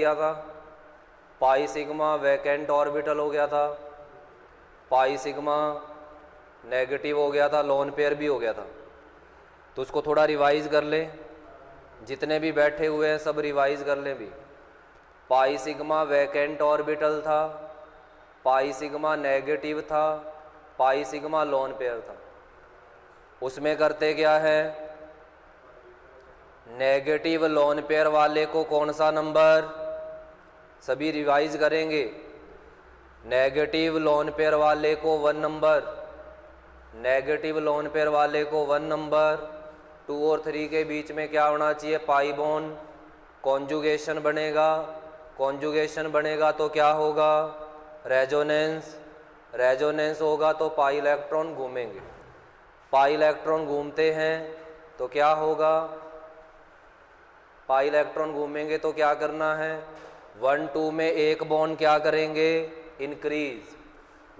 किया था, pi sigma vacant orbital हो गया था, पाई सिग्मा नेगेटिव हो गया था, लोन पेयर भी हो गया था। तो उसको थोड़ा रिवाइज कर लें, जितने भी बैठे हुए हैं सब रिवाइज कर लें भी। पाई सिग्मा वैकेंट ऑर्बिटल था, पाई सिग्मा नेगेटिव था, पाई सिग्मा लोन पेयर था। उसमें करते क्या है, नेगेटिव लोन पेयर वाले को कौन सा नंबर, सभी रिवाइज करेंगे। नेगेटिव लोन पेयर वाले को 1 नंबर, नेगेटिव लोन पेयर वाले को 1 नंबर। 2 और 3 के बीच में क्या होना चाहिए, पाई बॉन्ड, कॉन्जुगेशन बनेगा। कॉन्जुगेशन बनेगा तो क्या होगा, रेजोनेंस, रेजोनेंस होगा तो पाई इलेक्ट्रॉन घूमेंगे। पाई इलेक्ट्रॉन घूमते हैं तो क्या होगा, पाई इलेक्ट्रॉन घूमेंगे तो क्या करना है, 1 2 में एक बॉन्ड क्या करेंगे, इंक्रीज।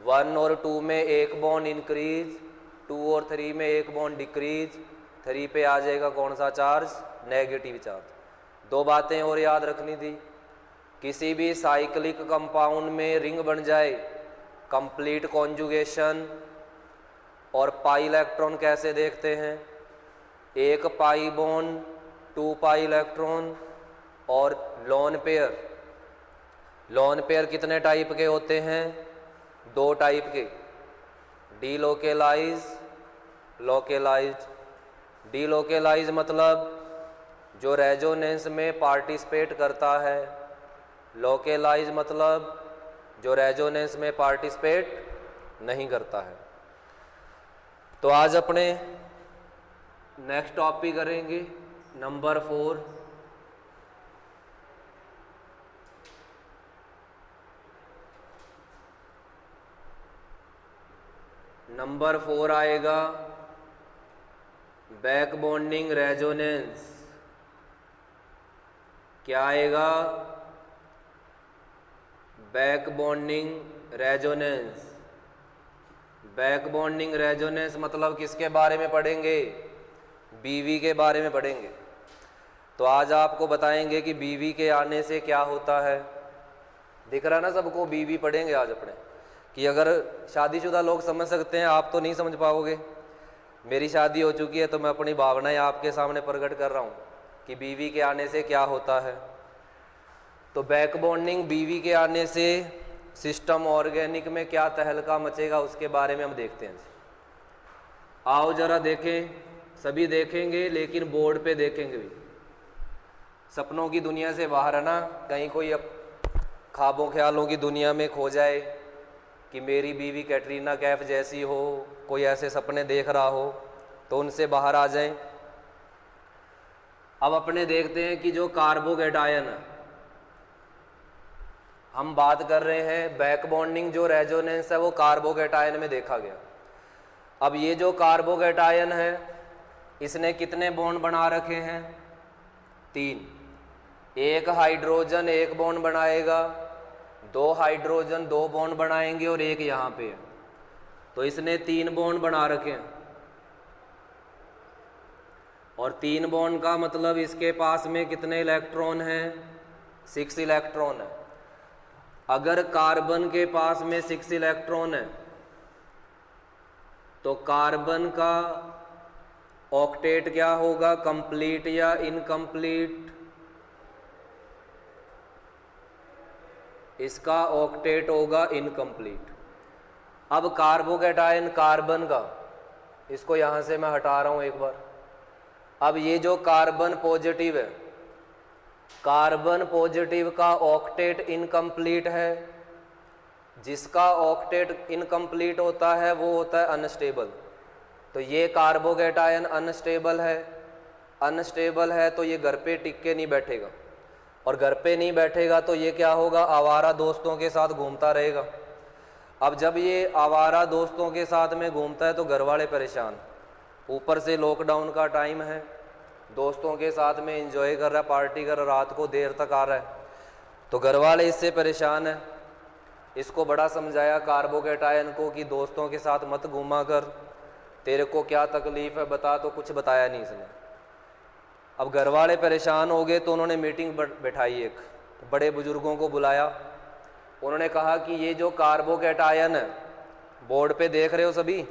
1 और 2 में एक बॉन्ड इंक्रीज, 2 और 3 में एक बॉन्ड डिक्रीज। 3 पे आ जाएगा कौन सा चार्ज, नेगेटिव चार्ज। 2 बातें और याद रखनी थी, किसी भी साइक्लिक कंपाउंड में रिंग बन जाए, कंप्लीट कॉन्जुगेशन और पाई इलेक्ट्रॉन कैसे देखते हैं, एक पाई बॉन्ड 2 पाई इलेक्ट्रॉन। और लोन पेयर, लोन पेयर कितने टाइप के होते हैं, 2 टाइप के, डीलोकेलाइज, लोकेलाइज। डीलोकेलाइज मतलब जो रेजोनेंस में पार्टिसिपेट करता है, लोकेलाइज मतलब जो रेजोनेंस में पार्टिसिपेट नहीं करता है। तो आज अपने नेक्स्ट टॉपिक करेंगे नंबर 4, नंबर 4 आएगा बैक बॉन्डिंग रेजोनेंस। क्या आएगा, back bonding resonance. Back bonding resonance मतलब किसके बारे में पढ़ेंगे, बीवी के बारे में पढ़ेंगे। तो आज आपको बताएंगे कि बीवी के आने से क्या होता है। दिख रहा ना सबको, बीवी पढ़ेंगे आज अपने, कि अगर शादीशुदा लोग समझ सकते हैं, आप तो नहीं समझ पाओगे। मेरी शादी हो चुकी है तो मैं अपनी भावनाएं आपके सामने प्रकट कर रहा हूँ कि बीवी के आने से क्या होता है। तो बैक बॉन्डिंग, बीवी के आने से सिस्टम ऑर्गेनिक में क्या तहलका मचेगा उसके बारे में हम देखते हैं। आओ जरा देखें, सभी देखेंगे लेकिन बोर्ड पे देखेंगे भी। सपनों की दुनिया से बाहर है ना, कहीं कोई अब ख्वाबों ख्यालों की दुनिया में खो जाए कि मेरी बीवी कैटरीना कैफ जैसी हो, कोई ऐसे सपने देख रहा हो, तो उनसे बाहर आ जाएं। अब अपने देखते हैं कि जो कार्बोकैटायन है, हम बात कर रहे हैं बैक बॉन्डिंग जो रेजोनेंस है वो कार्बोकैटायन में देखा गया। अब ये जो कार्बोकैटायन है इसने कितने बॉन्ड बना रखे हैं, 3। एक हाइड्रोजन एक बॉन्ड बनाएगा, 2 हाइड्रोजन 2 बॉन्ड बनाएंगे और एक यहाँ पे है, तो इसने 3 बॉन्ड बना रखे हैं। और 3 बॉन्ड का मतलब इसके पास में कितने इलेक्ट्रॉन हैं, 6 इलेक्ट्रॉन है। अगर कार्बन के पास में 6 इलेक्ट्रॉन है तो कार्बन का ऑक्टेट क्या होगा, कंप्लीट या इनकम्प्लीट, इसका ऑक्टेट होगा इनकम्प्लीट। अब कार्बोकैटायन कार्बन का, इसको यहां से मैं हटा रहा हूं एक बार। अब ये जो कार्बन पॉजिटिव है, कार्बन पॉजिटिव का ऑक्टेट इनकम्प्लीट है। जिसका ऑक्टेट इनकम्प्लीट होता है वो होता है अनस्टेबल। तो ये कार्बोकैटायन अनस्टेबल है। अनस्टेबल है तो ये घर पे टिक के नहीं बैठेगा, और घर पे नहीं बैठेगा तो ये क्या होगा, आवारा दोस्तों के साथ घूमता रहेगा। अब जब ये आवारा दोस्तों के साथ में घूमता है तो घर वाले परेशान, ऊपर से लॉकडाउन का टाइम है, दोस्तों के साथ में एंजॉय कर रहा है, पार्टी कर रहा, रात को देर तक आ रहा है, तो घर वाले इससे परेशान है। इसको बड़ा समझाया कार्बोकैटायन को कि दोस्तों के साथ मत घूमा कर, तेरे को क्या तकलीफ है बता, तो कुछ बताया नहीं इसने। अब घर वाले परेशान हो गए तो उन्होंने मीटिंग बैठाई एक, तो बड़े बुजुर्गों को बुलाया, उन्होंने कहा कि ये जो कार्बोकैटायन है, बोर्ड पे देख रहे हो सभी,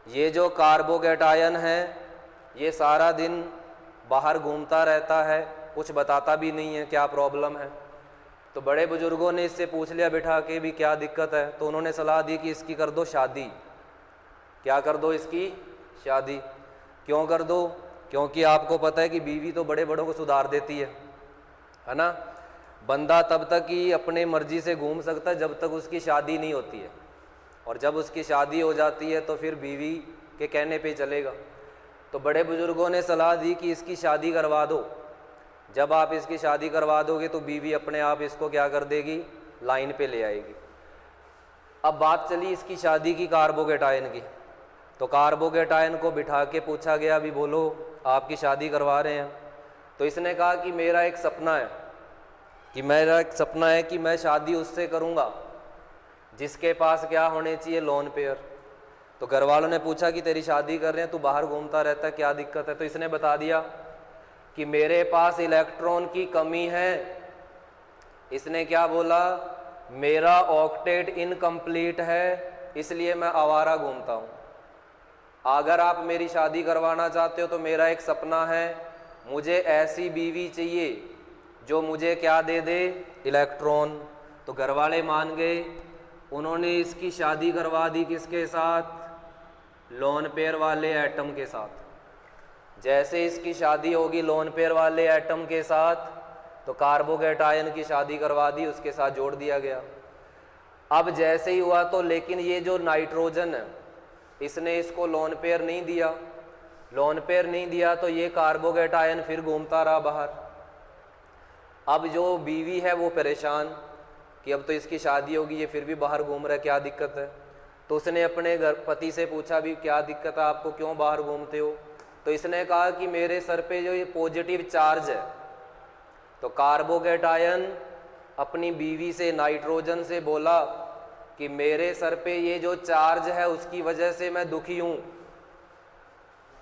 ये जो कार्बोकैटायन है ये सारा दिन बाहर घूमता रहता है, कुछ बताता भी नहीं है क्या प्रॉब्लम है। तो बड़े बुजुर्गों ने इससे पूछ लिया बिठा के भी क्या दिक्कत है, तो उन्होंने सलाह दी कि इसकी कर दो शादी। क्या कर दो? इसकी शादी। क्यों कर दो? क्योंकि आपको पता है कि बीवी तो बड़े बड़ों को सुधार देती है ना। बंदा तब तक ही अपने मर्जी से घूम सकता है जब तक उसकी शादी नहीं होती है, और जब उसकी शादी हो जाती है तो फिर बीवी के कहने पे चलेगा। तो बड़े बुजुर्गों ने सलाह दी कि इसकी शादी करवा दो। जब आप इसकी शादी करवा दोगे तो बीवी अपने आप इसको क्या कर देगी? लाइन पे ले आएगी। अब बात चली इसकी शादी की कार्बोकैटायन की। तो कार्बोकैटायन को बिठा के पूछा गया, भी बोलो आपकी शादी करवा रहे हैं। तो इसने कहा कि मेरा एक सपना है कि मैं शादी उससे करूँगा जिसके पास क्या होने चाहिए? Lone pair. तो घर वालों ने पूछा कि तेरी शादी कर रहे हैं, तू बाहर घूमता रहता है, क्या दिक्कत है? तो इसने बता दिया कि मेरे पास इलेक्ट्रॉन की कमी है। इसने क्या बोला? मेरा ऑक्टेट इनकम्प्लीट है, इसलिए मैं आवारा घूमता हूँ। अगर आप मेरी शादी करवाना चाहते हो तो मेरा एक सपना है, मुझे ऐसी बीवी चाहिए जो मुझे क्या दे दे? इलेक्ट्रॉन। तो घर वाले मान गए, उन्होंने इसकी शादी करवा दी किसके साथ? लोन पेयर वाले एटम के साथ। जैसे इसकी शादी होगी लोन पेयर वाले एटम के साथ, तो कार्बोकैटायन की शादी करवा दी, उसके साथ जोड़ दिया गया। अब जैसे ही हुआ तो लेकिन ये जो नाइट्रोजन है, इसने इसको लोन पेयर नहीं दिया। लोन पेयर नहीं दिया तो ये कार्बोकैटायन फिर घूमता रहा बाहर। अब जो बीवी है वो परेशान कि अब तो इसकी शादी होगी, ये फिर भी बाहर घूम रहा है, क्या दिक्कत है? तो उसने अपने घर पति से पूछा, भी क्या दिक्कत है आपको, क्यों बाहर घूमते हो? तो इसने कहा कि मेरे सर पे जो ये पॉजिटिव चार्ज है। तो कार्बोकैटायन अपनी बीवी से, नाइट्रोजन से बोला कि मेरे सर पे ये जो चार्ज है उसकी वजह से मैं दुखी हूँ,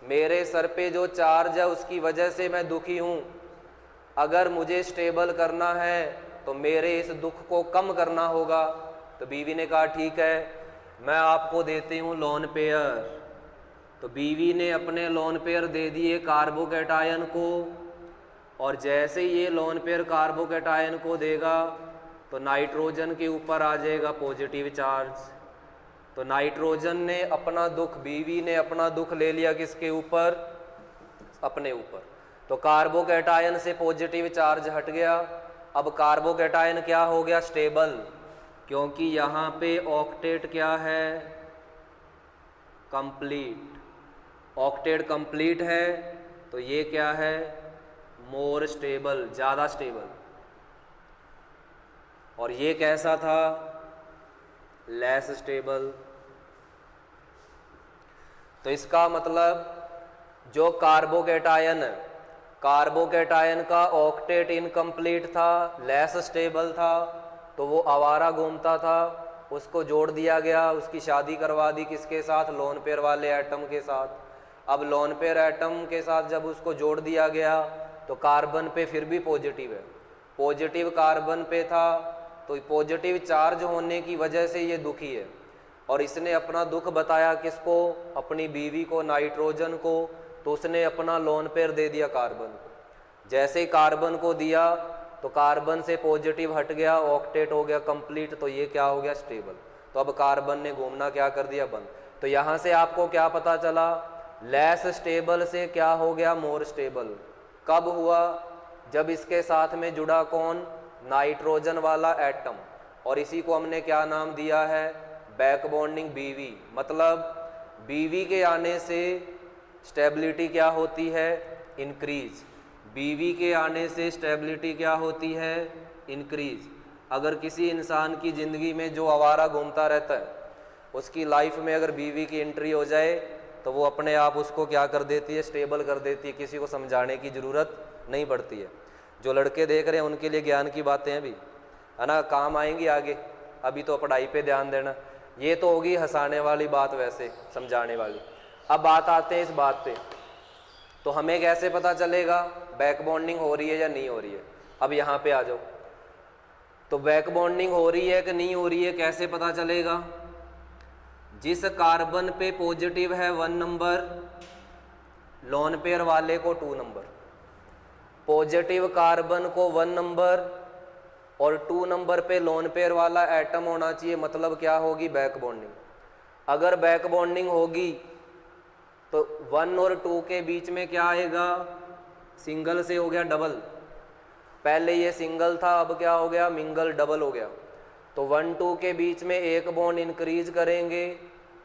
मेरे सर पे जो चार्ज है उसकी वजह से मैं दुखी हूँ। अगर मुझे स्टेबल करना है तो मेरे इस दुख को कम करना होगा। तो बीवी ने कहा ठीक है, मैं आपको देती हूँ लोन पेयर। तो बीवी ने अपने लोन पेयर दे दिए कार्बोकैटायन को, और जैसे ये लोन पेयर कार्बोकैटायन को देगा तो नाइट्रोजन के ऊपर आ जाएगा पॉजिटिव चार्ज। तो नाइट्रोजन ने अपना दुख, बीवी ने अपना दुख ले लिया किसके ऊपर? अपने ऊपर। तो कार्बोकैटायन से पॉजिटिव चार्ज हट गया। अब कार्बोकैटायन क्या हो गया? स्टेबल, क्योंकि यहाँ पे ऑक्टेट क्या है? कंप्लीट। ऑक्टेट कंप्लीट है तो ये क्या है? मोर स्टेबल, ज़्यादा स्टेबल। और ये कैसा था? Less stable. तो इसका मतलब जो कार्बोकैटायन है, कार्बोकैटायन का ऑक्टेट इनकम्प्लीट था, लेस स्टेबल था, तो वो आवारा घूमता था, उसको जोड़ दिया गया, उसकी शादी करवा दी किसके साथ? लोन पेयर वाले एटम के साथ। अब लोन पेयर एटम के साथ जब उसको जोड़ दिया गया तो कार्बन पे फिर भी पॉजिटिव है, पॉजिटिव कार्बन पे था, तो पॉजिटिव चार्ज होने की वजह से ये दुखी है। और इसने अपना दुख बताया किसको? अपनी बीवी को, नाइट्रोजन को। तो उसने अपना लोन पेयर दे दिया कार्बन को। जैसे ही कार्बन को दिया तो कार्बन से पॉजिटिव हट गया, ऑक्टेट हो गया कंप्लीट, तो ये क्या हो गया? स्टेबल। तो अब कार्बन ने घूमना क्या कर दिया? बंद। तो यहाँ से आपको क्या पता चला? लेस स्टेबल से क्या हो गया? More stable. कब हुआ? जब इसके साथ में जुड़ा कौन? नाइट्रोजन वाला एटम। और इसी को हमने क्या नाम दिया है? बैक बॉन्डिंग बीवी। मतलब बीवी के आने से स्टेबिलिटी क्या होती है? इंक्रीज। बीवी के आने से स्टेबिलिटी क्या होती है? इंक्रीज। अगर किसी इंसान की ज़िंदगी में जो आवारा घूमता रहता है, उसकी लाइफ में अगर बीवी की एंट्री हो जाए तो वो अपने आप उसको क्या कर देती है? स्टेबल कर देती है, किसी को समझाने की ज़रूरत नहीं पड़ती है। जो लड़के देख रहे हैं उनके लिए ज्ञान की बातें हैं भी, है ना, काम आएंगी आगे। अभी तो पढ़ाई पे ध्यान देना। ये तो होगी हंसाने वाली बात, वैसे समझाने वाली। अब बात आते हैं इस बात पे, तो हमें कैसे पता चलेगा बैक बॉन्डिंग हो रही है या नहीं हो रही है? अब यहाँ पे आ जाओ। तो बैक बॉन्डिंग हो रही है कि नहीं हो रही है कैसे पता चलेगा? जिस कार्बन पे पॉजिटिव है 1 नंबर, लोन पेयर वाले को 2 नंबर। पॉजिटिव कार्बन को 1 नंबर और 2 नंबर पे लोन पेयर वाला एटम होना चाहिए, मतलब क्या होगी? Back bonding. अगर बैक बॉन्डिंग होगी तो 1 और 2 के बीच में क्या आएगा? सिंगल से हो गया डबल। पहले ये सिंगल था, अब क्या हो गया? मिंगल, डबल हो गया। तो 1 2 के बीच में एक बॉन्ड इंक्रीज करेंगे,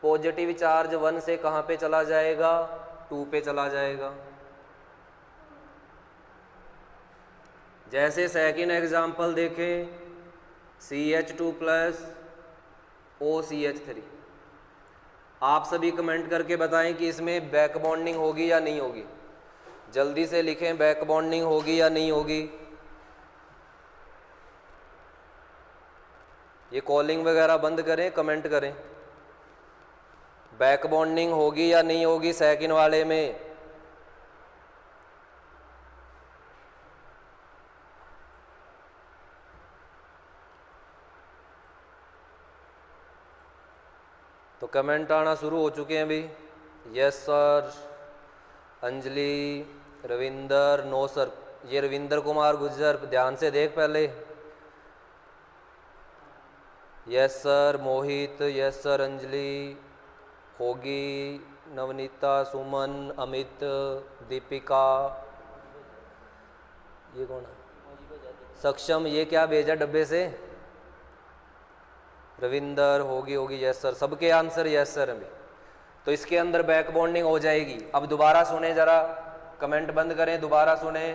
पॉजिटिव चार्ज 1 से कहाँ पे चला जाएगा? 2 पे चला जाएगा। जैसे सेकंड एग्जाम्पल देखें, CH2 प्लस OCH3। आप सभी कमेंट करके बताएं कि इसमें बैक बॉन्डिंग होगी या नहीं होगी। जल्दी से लिखें, बैक बॉन्डिंग होगी या नहीं होगी। ये कॉलिंग वगैरह बंद करें, कमेंट करें, बैक बॉन्डिंग होगी या नहीं होगी सेकंड वाले में। तो कमेंट आना शुरू हो चुके हैं अभी। Yes sir, Anjali, Ravinder, no sir. ये रविंदर कुमार गुज्जर, ध्यान से देख पहले। Yes sir, Mohit, yes sir, Anjali, होगी, नवनीता, सुमन, अमित, दीपिका, ये कौन है? सक्षम। ये क्या भेजा डब्बे से? रविंदर, होगी, यस सर। सबके आंसर यस सर अभी। तो इसके अंदर बैक बॉन्डिंग हो जाएगी। अब दोबारा सुने जरा, कमेंट बंद करें, दोबारा सुने।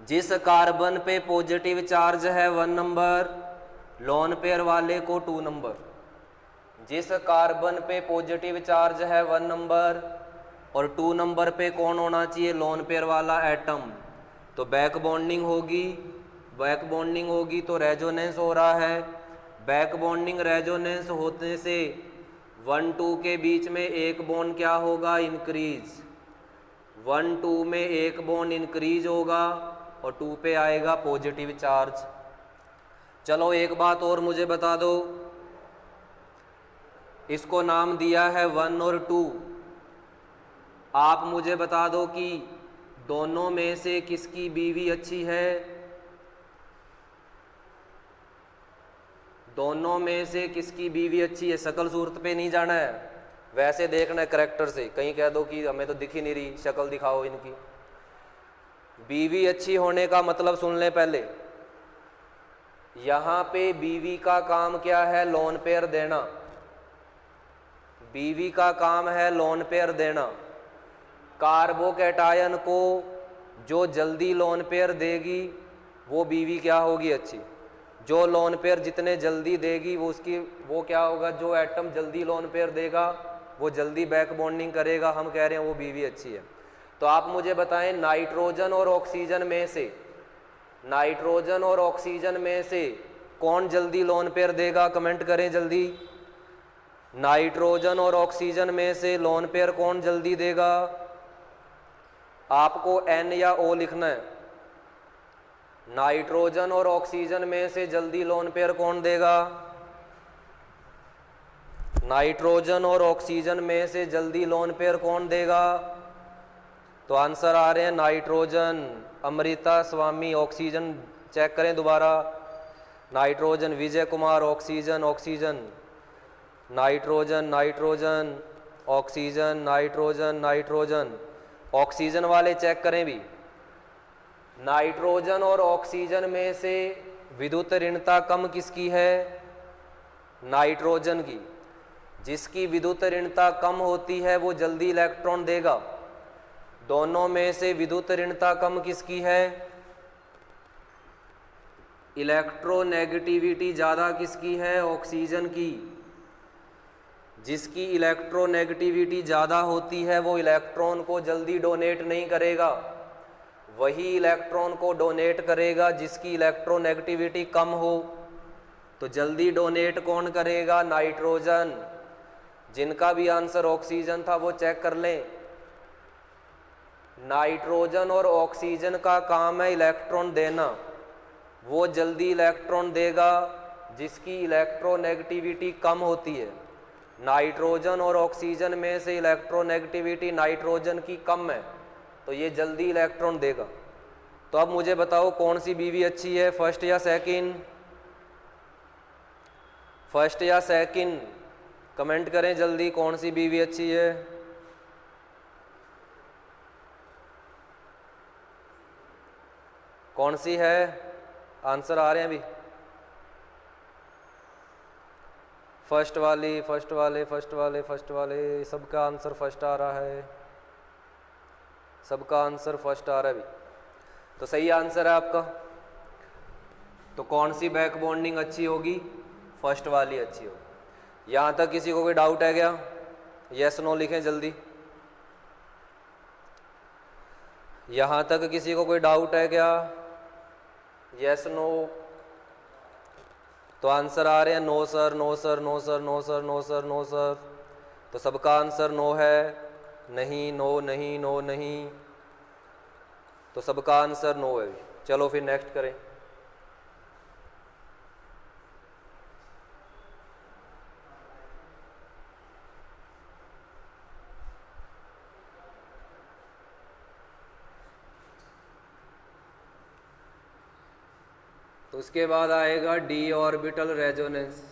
जिस कार्बन पे पॉजिटिव चार्ज है 1 नंबर, लोन पेयर वाले को 2 नंबर। जिस कार्बन पे पॉजिटिव चार्ज है 1 नंबर और 2 नंबर पे कौन होना चाहिए? लोन पेयर वाला एटम। तो बैक बॉन्डिंग होगी। बैक बॉन्डिंग होगी तो रेजोनेंस हो रहा है। बैक बॉन्डिंग रेजोनेंस होने से 1 2 के बीच में एक बॉन्ड क्या होगा? इंक्रीज। 1 2 में एक बॉन्ड इंक्रीज होगा और 2 पे आएगा पॉजिटिव चार्ज। चलो एक बात और मुझे बता दो, इसको नाम दिया है 1 और 2। आप मुझे बता दो कि दोनों में से किसकी बीवी अच्छी है? दोनों में से किसकी बीवी अच्छी है? शक्ल सूरत पे नहीं जाना है, वैसे देखना है करैक्टर से। कहीं कह दो कि हमें तो दिख ही नहीं रही, शक्ल दिखाओ इनकी। बीवी अच्छी होने का मतलब सुन ले पहले। यहां पे बीवी का काम क्या है? लोन पेयर देना। बीवी का काम है लोन पेयर देना। कार्बोकैटायन को जो जल्दी लोन पेयर देगी वो बीवी क्या होगी? अच्छी। जो लोन पेयर जितने जल्दी देगी वो क्या होगा? जो एटम जल्दी लोन पेयर देगा वो जल्दी बैक बॉन्डिंग करेगा, हम कह रहे हैं वो बीवी अच्छी है। तो आप मुझे बताएं, नाइट्रोजन और ऑक्सीजन में से, नाइट्रोजन और ऑक्सीजन में से कौन जल्दी लोन पेयर देगा? कमेंट करें जल्दी। नाइट्रोजन और ऑक्सीजन में से लोन पेयर कौन जल्दी देगा? आपको N या O लिखना है। नाइट्रोजन और ऑक्सीजन में से जल्दी लोन पेयर कौन देगा? नाइट्रोजन और ऑक्सीजन में से जल्दी लोन पेयर कौन देगा? तो आंसर आ रहे हैं nitrogen. Amrita Swami, oxygen check करें दोबारा। Nitrogen, Vijay Kumar, oxygen, oxygen, nitrogen, nitrogen, oxygen, nitrogen, nitrogen. Oxygen वाले चेक करें भी। नाइट्रोजन और ऑक्सीजन में से विद्युत ऋणता कम किसकी है? नाइट्रोजन की। जिसकी विद्युत ऋणता कम होती है वो जल्दी इलेक्ट्रॉन देगा। दोनों में से विद्युत ऋणता कम किसकी है? इलेक्ट्रोनेगेटिविटी ज़्यादा किसकी है? ऑक्सीजन की। जिसकी इलेक्ट्रोनेगेटिविटी ज़्यादा होती है वो इलेक्ट्रॉन को जल्दी डोनेट नहीं करेगा, वही इलेक्ट्रॉन को डोनेट करेगा जिसकी इलेक्ट्रोनेगेटिविटी कम हो। तो जल्दी डोनेट कौन करेगा? नाइट्रोजन। जिनका भी आंसर ऑक्सीजन था वो चेक कर लें। नाइट्रोजन और ऑक्सीजन का काम है इलेक्ट्रॉन देना, वो जल्दी इलेक्ट्रॉन देगा जिसकी इलेक्ट्रोनेगेटिविटी कम होती है। नाइट्रोजन और ऑक्सीजन में से इलेक्ट्रोनेगेटिविटी नाइट्रोजन की कम है, तो ये जल्दी इलेक्ट्रॉन देगा। तो अब मुझे बताओ कौन सी बीवी अच्छी है, फर्स्ट या सेकंड? फर्स्ट या सेकंड? कमेंट करें जल्दी, कौन सी बीवी अच्छी है? कौन सी है? आंसर आ रहे हैं अभी? फर्स्ट वाली, फर्स्ट वाले, फर्स्ट वाले, फर्स्ट वाले, सबका आंसर फर्स्ट आ रहा है, सबका आंसर फर्स्ट आ रहा है अभी। तो सही आंसर है आपका। तो कौन सी बैक बॉन्डिंग अच्छी होगी? फर्स्ट वाली अच्छी होगी। यहाँ तक किसी को कोई डाउट है क्या? यस नो लिखें जल्दी। यहाँ तक किसी को कोई डाउट है क्या? Yes no? तो आंसर आ रहे हैं no sir, no sir, no sir, no sir, no sir, no sir. तो सबका आंसर नो है। नहीं, नो नहीं, नो नहीं, तो सबका आंसर नो है। चलो फिर नेक्स्ट करें। तो उसके बाद आएगा डी ऑर्बिटल रेजोनेंस।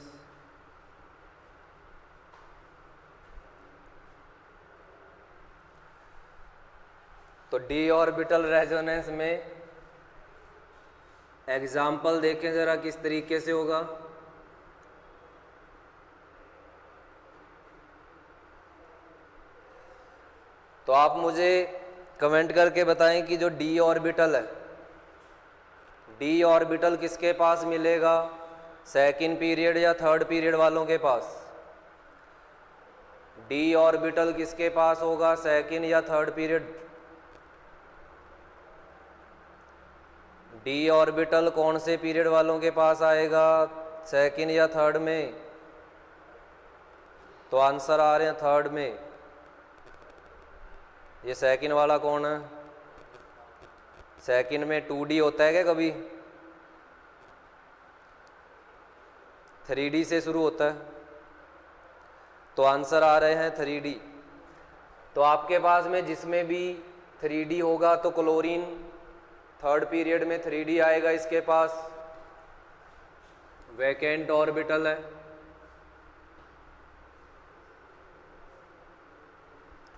तो डी ऑर्बिटल रेजोनेंस में एग्जाम्पल देखें जरा किस तरीके से होगा। तो आप मुझे कमेंट करके बताएं कि जो डी ऑर्बिटल है, डी ऑर्बिटल किसके पास मिलेगा, सेकंड पीरियड या थर्ड पीरियड वालों के पास? डी ऑर्बिटल किसके पास होगा, सेकंड या थर्ड पीरियड? डी ऑर्बिटल कौन से पीरियड वालों के पास आएगा, सेकंड या थर्ड में? तो आंसर आ रहे हैं थर्ड में। ये सेकंड वाला कौन है? सेकंड में 2D होता है क्या कभी? 3D से शुरू होता है, तो आंसर आ रहे हैं 3D। तो आपके पास में जिसमें भी 3D होगा तो क्लोरीन थर्ड पीरियड में 3D आएगा, इसके पास वैकेंट ऑर्बिटल है।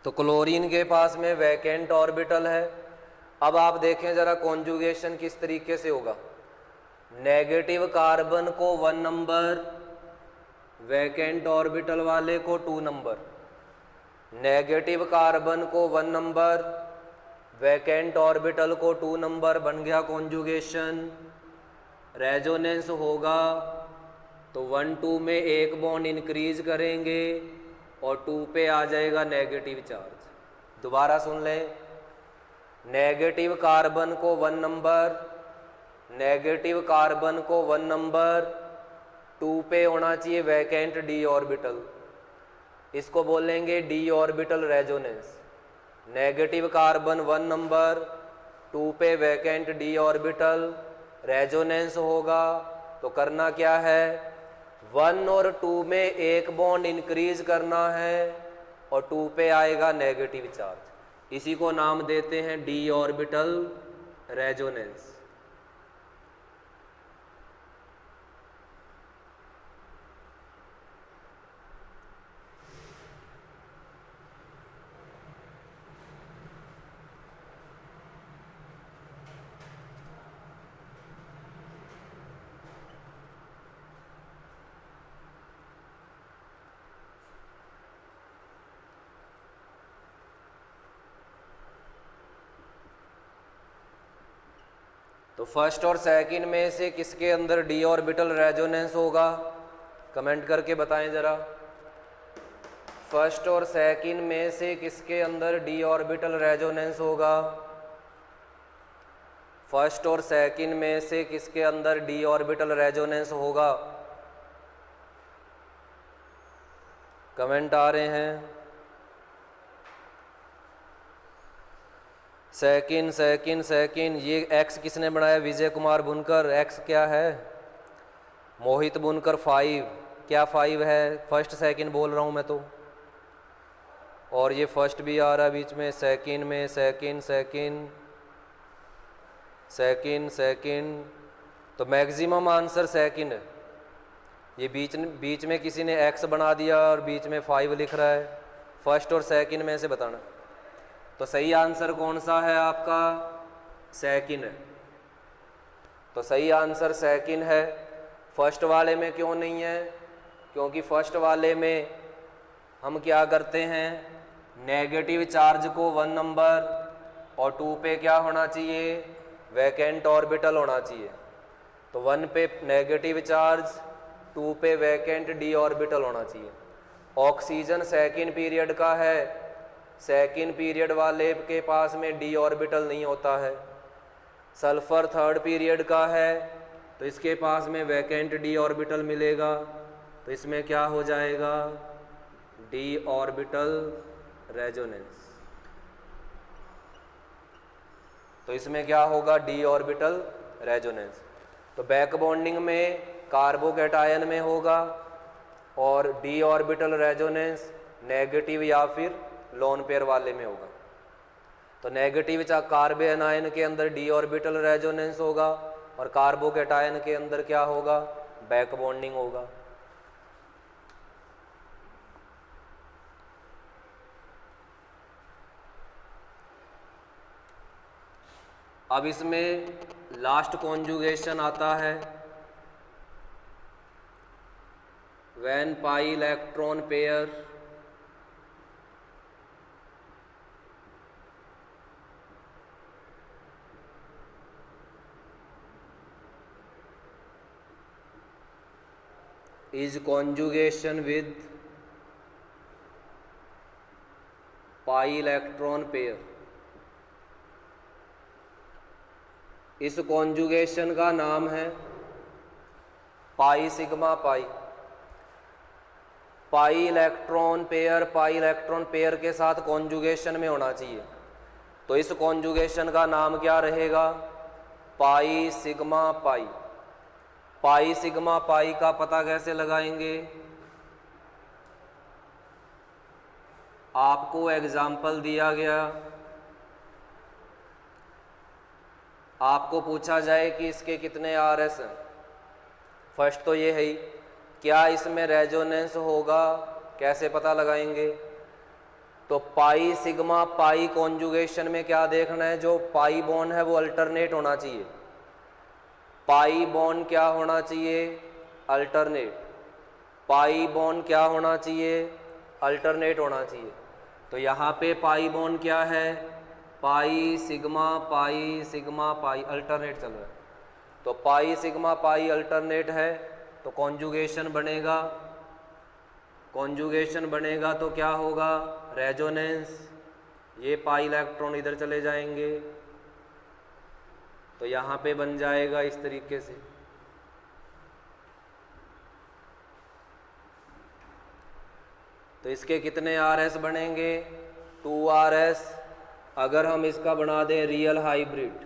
तो क्लोरीन के पास में वैकेंट ऑर्बिटल है। अब आप देखें जरा कॉन्जुगेशन किस तरीके से होगा। नेगेटिव कार्बन को 1 नंबर, वैकेंट ऑर्बिटल वाले को 2 नंबर। नेगेटिव कार्बन को 1 नंबर, वैकेंट ऑर्बिटल को 2 नंबर, बन गया कॉन्जुगेशन। रेजोनेंस होगा तो 1-2 में एक बॉन्ड इंक्रीज करेंगे और 2 पे आ जाएगा नेगेटिव चार्ज। दोबारा सुन लें, नेगेटिव कार्बन को 1 नंबर, नेगेटिव कार्बन को 1 नंबर, 2 पे होना चाहिए वैकेंट डी ऑर्बिटल, इसको बोलेंगे D orbital resonance. Negative carbon 1 number, 2 पे वैकेंट डी ऑर्बिटल, रेजोनेंस होगा तो करना क्या है, 1 और 2 में एक बॉन्ड इंक्रीज करना है और 2 पे आएगा नेगेटिव चार्ज। इसी को नाम देते हैं डी ऑर्बिटल रेजोनेंस। तो फर्स्ट और सेकंड में से किसके अंदर डी ऑर्बिटल रेजोनेंस होगा, कमेंट करके बताएं जरा। फर्स्ट और सेकंड में से किसके अंदर डी ऑर्बिटल रेजोनेंस होगा? फर्स्ट और सेकंड में से किसके अंदर डी ऑर्बिटल रेजोनेंस होगा? कमेंट आ रहे हैं। सेकिन सेकिन सेकिन, ये एक्स किसने बनाया? विजय कुमार बुनकर। एक्स क्या है? मोहित बुनकर 5। क्या 5 है? फर्स्ट सेकिन बोल रहा हूँ मैं तो, और ये फर्स्ट भी आ रहा है बीच में, सेकिन में, सेकिन सेकिन सेकिन सेकिन, तो मैक्सिमम आंसर सेकिन है। ये बीच में किसी ने एक्स बना दिया और बीच में 5 लिख रहा है। फर्स्ट और सेकिन में से बताना। तो सही आंसर कौन सा है आपका? सेकिन है। तो सही आंसर सेकिन है। फर्स्ट वाले में क्यों नहीं है? क्योंकि फर्स्ट वाले में हम क्या करते हैं, नेगेटिव चार्ज को 1 नंबर और 2 पे क्या होना चाहिए? वैकेंट ऑर्बिटल होना चाहिए। तो 1 पे नेगेटिव चार्ज, 2 पे वैकेंट डी ऑर्बिटल होना चाहिए। ऑक्सीजन सेकेंड पीरियड का है, सेकेंड पीरियड वाले के पास में डी ऑर्बिटल नहीं होता है। सल्फर थर्ड पीरियड का है, तो इसके पास में वैकेंट डी ऑर्बिटल मिलेगा। तो इसमें क्या हो जाएगा? D orbital resonance. तो इसमें क्या होगा? D orbital resonance. तो बैक बॉन्डिंग में कार्बोकैटायन में होगा, और डी ऑर्बिटल रेजोनेंस नेगेटिव या फिर लोन पेयर वाले में होगा। तो नेगेटिव कार्बन आयन के अंदर डी ऑर्बिटल रेजोनेंस होगा, और कार्बोकैटायन के अंदर क्या होगा? बैक बॉन्डिंग होगा। अब इसमें लास्ट कॉन्जुगेशन आता है, when pi electron pair is conjugation with pi electron pair। इस कॉन्जुगेशन का नाम है pi sigma pi. Pi electron pair के साथ कॉन्जुगेशन में होना चाहिए। तो इस कॉन्जुगेशन का नाम क्या रहेगा? Pi sigma pi. Pi sigma pi का पता कैसे लगाएंगे? आपको एग्जाम्पल दिया गया, आपको पूछा जाए कि इसके कितने आरएस हैं। फर्स्ट तो ये है, क्या इसमें रेजोनेंस होगा? कैसे पता लगाएंगे? तो पाई सिग्मा पाई कॉन्जुगेशन में क्या देखना है? जो पाई बॉन्ड है वो अल्टरनेट होना चाहिए। पाई बॉन्ड क्या होना चाहिए? अल्टरनेट। पाई बॉन्ड क्या होना चाहिए? अल्टरनेट होना चाहिए। तो यहाँ पे पाई बॉन्ड क्या है? पाई सिग्मा पाई अल्टरनेट चल रहा है। तो पाई सिग्मा पाई अल्टरनेट है, तो कॉन्जुगेशन बनेगा। कॉन्जुगेशन बनेगा तो क्या होगा? रेजोनेंस। ये पाई इलेक्ट्रॉन इधर चले जाएंगे, तो यहाँ पे बन जाएगा इस तरीके से। तो इसके कितने आरएस बनेंगे? 2 आरएस। अगर हम इसका बना दें रियल हाइब्रिड,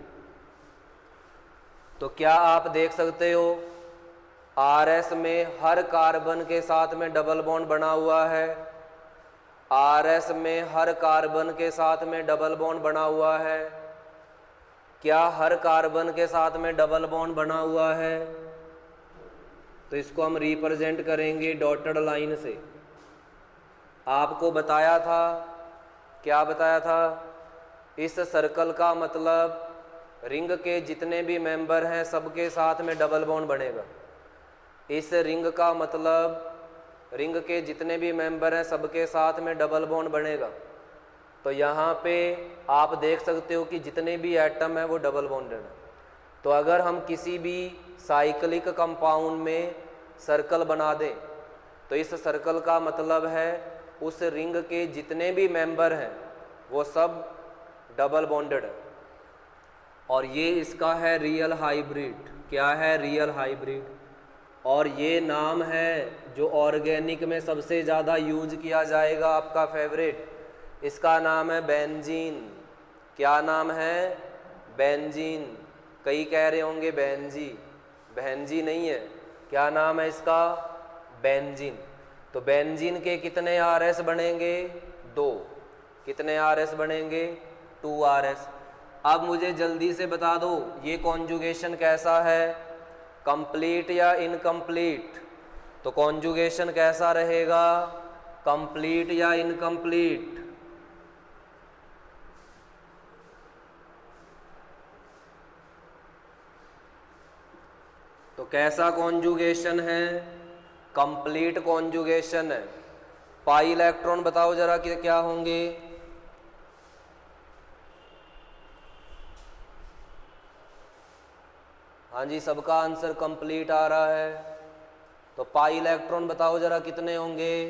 तो क्या आप देख सकते हो आरएस में हर कार्बन के साथ में डबल बॉन्ड बना हुआ है। आरएस में हर कार्बन के साथ में डबल बॉन्ड बना हुआ है। क्या हर कार्बन के साथ में डबल बॉन्ड बना हुआ है? तो इसको हम रिप्रेजेंट करेंगे डॉटेड लाइन से। आपको बताया था, क्या बताया था? इस सर्कल का मतलब रिंग के जितने भी मेंबर हैं सबके साथ में डबल बॉन्ड बनेगा। इस रिंग का मतलब रिंग के जितने भी मेंबर हैं सबके साथ में डबल बॉन्ड बनेगा। तो यहाँ पे आप देख सकते हो कि जितने भी एटम हैं वो डबल बॉन्डेड हैं। तो अगर हम किसी भी साइक्लिक कंपाउंड में सर्कल बना दें, तो इस सर्कल का मतलब है उस रिंग के जितने भी मेंबर हैं वो सब डबल बॉन्डेड है। और ये इसका है रियल हाइब्रिड। क्या है? Real hybrid. और ये नाम है जो ऑर्गेनिक में सबसे ज़्यादा यूज किया जाएगा, आपका फेवरेट। इसका नाम है बेंजीन। क्या नाम है? बेंजीन। कई कह रहे होंगे बेंजी, बेंजी नहीं है। क्या नाम है इसका? बेंजीन। तो बेंजीन के कितने RS बनेंगे? 2। कितने RS बनेंगे? 2 RS। अब मुझे जल्दी से बता दो ये कॉन्जुगेशन कैसा है, कंप्लीट या इनकम्प्लीट? तो कॉन्जुगेशन कैसा रहेगा, कंप्लीट या इनकम्प्लीट? तो कैसा कॉन्जुगेशन है? कंप्लीट कॉन्जुगेशन है। पाई इलेक्ट्रॉन बताओ जरा कि क्या होंगे? हाँ जी, सबका आंसर कंप्लीट आ रहा है। तो पाई इलेक्ट्रॉन बताओ जरा कितने होंगे?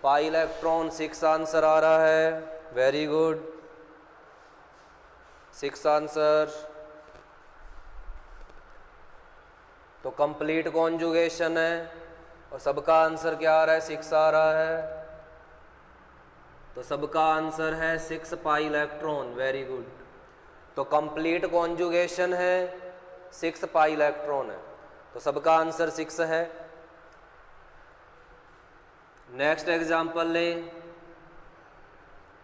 पाई इलेक्ट्रॉन 6 आंसर आ रहा है। Very good, 6 answer. तो कंप्लीट कॉन्जुगेशन है और सबका आंसर क्या आ रहा है? 6 आ रहा है। तो सबका आंसर है 6 पाई इलेक्ट्रॉन। Very good. तो कंप्लीट कॉन्जुगेशन है, 6 पाई इलेक्ट्रॉन है, तो सबका आंसर 6 है। नेक्स्ट एग्जाम्पल लें।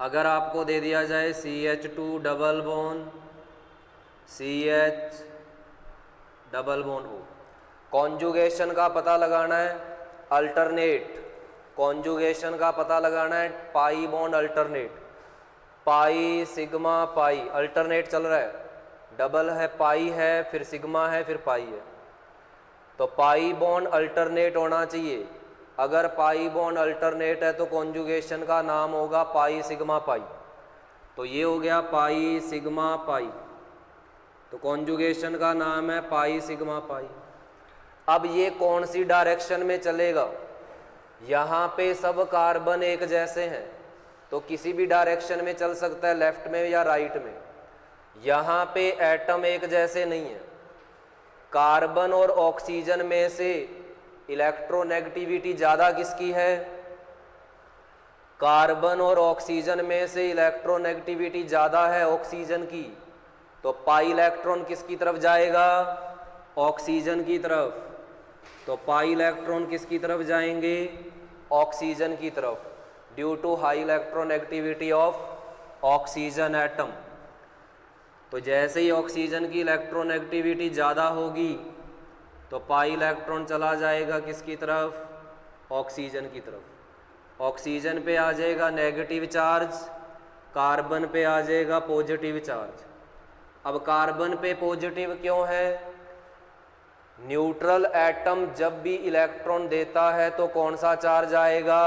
अगर आपको दे दिया जाए CH2 double bond CH double bond O, conjugation का पता लगाना है, अल्टरनेट कॉन्जुगेशन का पता लगाना है, pi bond alternate, pi sigma pi alternate चल रहा है, डबल है, पाई है, फिर सिग्मा है, फिर पाई है। तो पाई बॉन्ड अल्टरनेट होना चाहिए। अगर पाई बॉन्ड अल्टरनेट है तो कॉन्जुगेशन का नाम होगा पाई सिग्मा पाई। तो ये हो गया पाई सिग्मा पाई, तो कॉन्जुगेशन का नाम है पाई सिग्मा पाई। अब ये कौन सी डायरेक्शन में चलेगा? यहाँ पे सब कार्बन एक जैसे हैं तो किसी भी डायरेक्शन में चल सकता है, लेफ्ट में या राइट में। यहाँ पे एटम एक जैसे नहीं है। कार्बन और ऑक्सीजन में से इलेक्ट्रोनेगेटिविटी ज़्यादा किसकी है? कार्बन और ऑक्सीजन में से इलेक्ट्रोनेगेटिविटी ज़्यादा है ऑक्सीजन की। तो पाई इलेक्ट्रॉन किसकी तरफ जाएगा? ऑक्सीजन की तरफ। तो पाई इलेक्ट्रॉन किसकी तरफ जाएंगे? ऑक्सीजन की तरफ, due to high electronegativity of oxygen atom. तो जैसे ही ऑक्सीजन की इलेक्ट्रोनेगेटिविटी ज़्यादा होगी तो पाई इलेक्ट्रॉन चला जाएगा किसकी तरफ? ऑक्सीजन की तरफ। ऑक्सीजन पे आ जाएगा नेगेटिव चार्ज, कार्बन पे आ जाएगा पॉजिटिव चार्ज। अब कार्बन पे पॉजिटिव क्यों है? न्यूट्रल एटम जब भी इलेक्ट्रॉन देता है तो कौन सा चार्ज आएगा?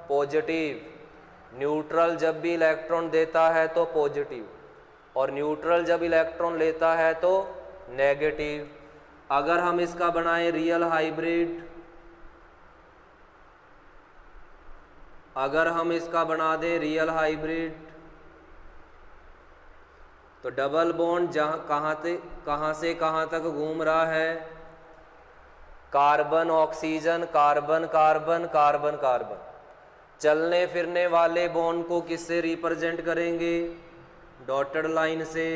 पॉजिटिव। न्यूट्रल जब भी इलेक्ट्रॉन देता है तो पॉजिटिव, और न्यूट्रल जब इलेक्ट्रॉन लेता है तो नेगेटिव। अगर हम इसका बनाएं रियल हाइब्रिड, अगर हम इसका बना दें रियल हाइब्रिड, तो डबल बॉन्ड जहाँ कहाँ से कहाँ तक घूम रहा है? Carbon oxygen, carbon carbon, carbon carbon. चलने फिरने वाले बॉन्ड को किससे रिप्रेजेंट करेंगे? डॉटेड लाइन से।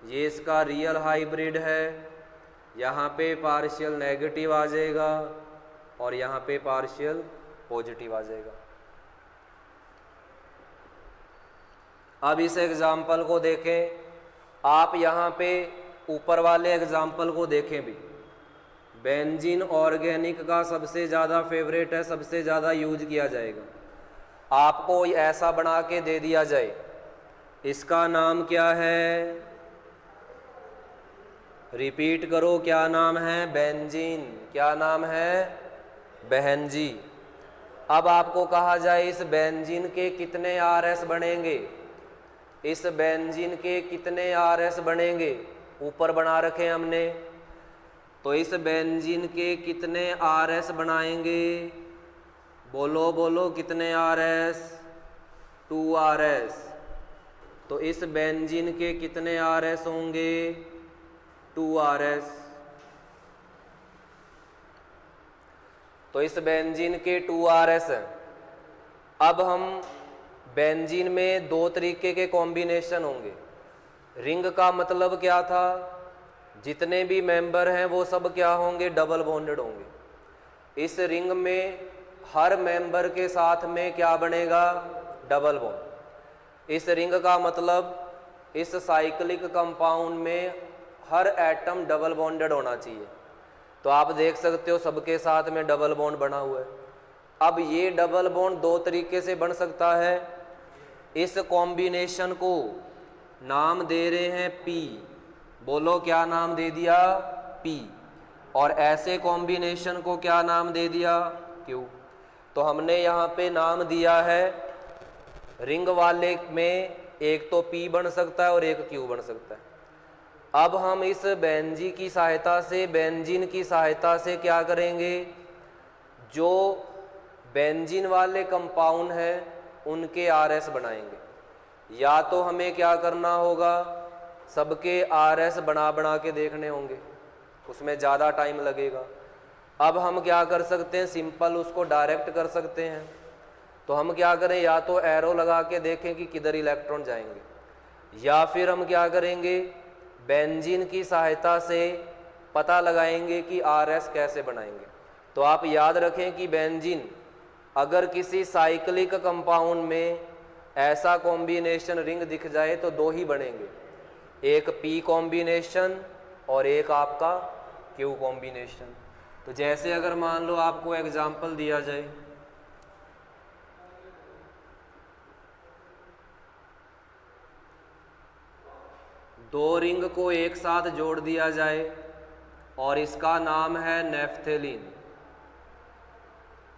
ये इसका रियल हाइब्रिड है। यहाँ पे पार्शियल नेगेटिव आ जाएगा और यहाँ पे पार्शियल पॉजिटिव आ जाएगा। अब इस एग्जाम्पल को देखें। आप यहाँ पे ऊपर वाले एग्जाम्पल को देखें भी। बेंजीन ऑर्गेनिक का सबसे ज़्यादा फेवरेट है, सबसे ज़्यादा यूज किया जाएगा। आपको ऐसा बना के दे दिया जाए, इसका नाम क्या है? रिपीट करो, क्या नाम है? बेंजीन। क्या नाम है? बेंजी। अब आपको कहा जाए इस बेंजीन के कितने RS बनेंगे? इस बेंजीन के कितने RS बनेंगे? ऊपर बना रखे हमने। तो इस बेंजीन के कितने RS बनाएंगे? बोलो बोलो, कितने RS? 2 RS। तो इस बेंजीन के कितने RS होंगे? 2 RS। तो इस बेंजीन के 2 RS हैं। अब हम बेंजीन में दो तरीके के कॉम्बिनेशन होंगे। रिंग का मतलब क्या था, जितने भी मेंबर हैं वो सब क्या होंगे, डबल बॉन्डेड होंगे। इस रिंग में हर मेंबर के साथ में क्या बनेगा, डबल बॉन्ड। इस रिंग का मतलब इस साइक्लिक कंपाउंड में हर एटम डबल बॉन्डेड होना चाहिए। तो आप देख सकते हो सबके साथ में डबल बॉन्ड बना हुआ है। अब ये डबल बॉन्ड दो तरीके से बन सकता है। इस कॉम्बिनेशन को नाम दे रहे हैं पी, बोलो क्या नाम दे दिया, पी। और ऐसे कॉम्बिनेशन को क्या नाम दे दिया, क्यू। तो हमने यहाँ पे नाम दिया है, रिंग वाले में एक तो पी बन सकता है और एक क्यू बन सकता है। अब हम इस बेंजीन की सहायता से क्या करेंगे, जो बेंजीन वाले कंपाउंड है उनके आरएस बनाएंगे। या तो हमें क्या करना होगा, सबके आरएस बना के देखने होंगे, उसमें ज़्यादा टाइम लगेगा। अब हम क्या कर सकते हैं, सिंपल उसको डायरेक्ट कर सकते हैं। तो हम क्या करें, या तो एरो लगा के देखें कि किधर इलेक्ट्रॉन जाएंगे, या फिर हम क्या करेंगे, बेंजीन की सहायता से पता लगाएंगे कि आरएस कैसे बनाएंगे। तो आप याद रखें कि बेंजीन अगर किसी साइक्लिक कंपाउंड में ऐसा कॉम्बिनेशन रिंग दिख जाए तो दो ही बनेंगे, एक पी कॉम्बिनेशन और एक आपका क्यू कॉम्बिनेशन। तो जैसे अगर मान लो आपको एग्जाम्पल दिया जाए, दो रिंग को एक साथ जोड़ दिया जाए और इसका नाम है नेफ्थेलिन।